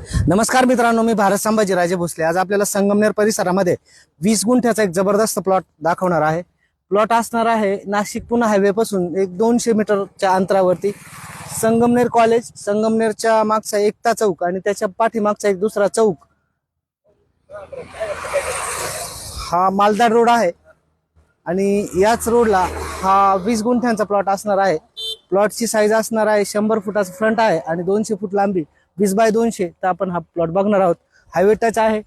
नमस्कार मित्रांनो, मी भारत संभाजीराजे भोसले। आज आपल्याला संगमनेर परिसरामध्ये 20 गुंठ्याचा एक जबरदस्त प्लॉट दाखवणार आहे। प्लॉट असणार आहे नाशिक पुणे हायवे पासून एक 200 मीटरच्या अंतरावरती। संगमनेर कॉलेज, संगमनेरच्या मागचा एकता चौक आणि त्याच्या पाठीमागचा एक दुसरा चौक, हा मालदाड रोड आहे आणि याच रोडला हा 20 गुंठ्यांचा प्लॉट असणार आहे। प्लॉटची साईज असणार आहे 100 फुटाचा फ्रंट आहे आणि 200 फूट लांबी, 20 बाय 200। तर आपण हा प्लॉट बघणार आहोत। हायवे टच आहे,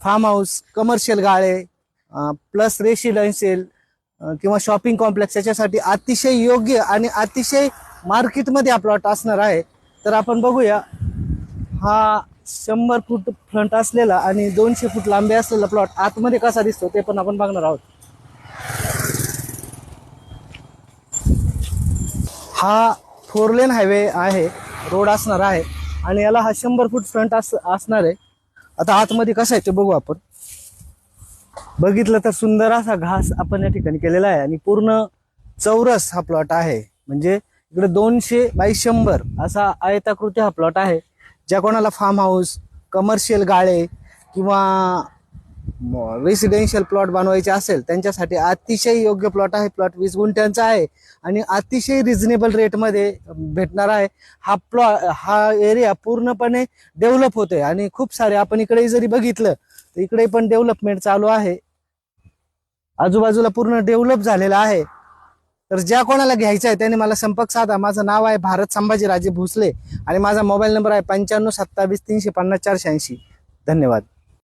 फार्म हाऊस, कमर्शियल गाळे प्लस रेसिडेन्शियल किंवा शॉपिंग कॉम्प्लेक्स याच्यासाठी अतिशय योग्य आणि अतिशय मार्केटमध्ये हा प्लॉट असणार आहे। तर आपण बघूया, हा 100 फूट फ्रंट असलेला आणि 200 फूट लांबी असलेला प्लॉट आतमध्ये कसा दिसतो ते पण आपण बघणार आहोत। हा 4 लेन हायवे आहे, रोड असणार आहे आणि याला हा 100 फूट फ्रंट असणार आहे। आता आतमध्ये कसं आहे ते बघू आपण। बघितलं तर सुंदर असा घास आपण या ठिकाणी केलेला आहे आणि पूर्ण चौरस हा प्लॉट आहे। म्हणजे इकडे 200 बाय 100 असा आयताकृती हा प्लॉट आहे। ज्या कोणाला फार्म हाऊस, कमर्शियल गाळे किंवा रेसिडेन्शियल प्लॉट बनवायचे असेल त्यांच्यासाठी अतिशय योग्य प्लॉट आहे। प्लॉट 20 गुंठ्यांचा आहे आणि अतिशय रिझनेबल रेटमध्ये भेटणार आहे। हा एरिया पूर्णपणे डेव्हलप होतोय आणि खूप सारे आपण इकडे जरी बघितलं तर इकडे पण डेव्हलपमेंट चालू आहे। आजूबाजूला पूर्ण डेव्हलप झालेला आहे। तर ज्या कोणाला घ्यायचं आहे त्याने मला संपर्क साधा। माझं नाव आहे भारत संभाजीराजे भोसले आणि माझा मोबाईल नंबर आहे 95 27 350 486। धन्यवाद।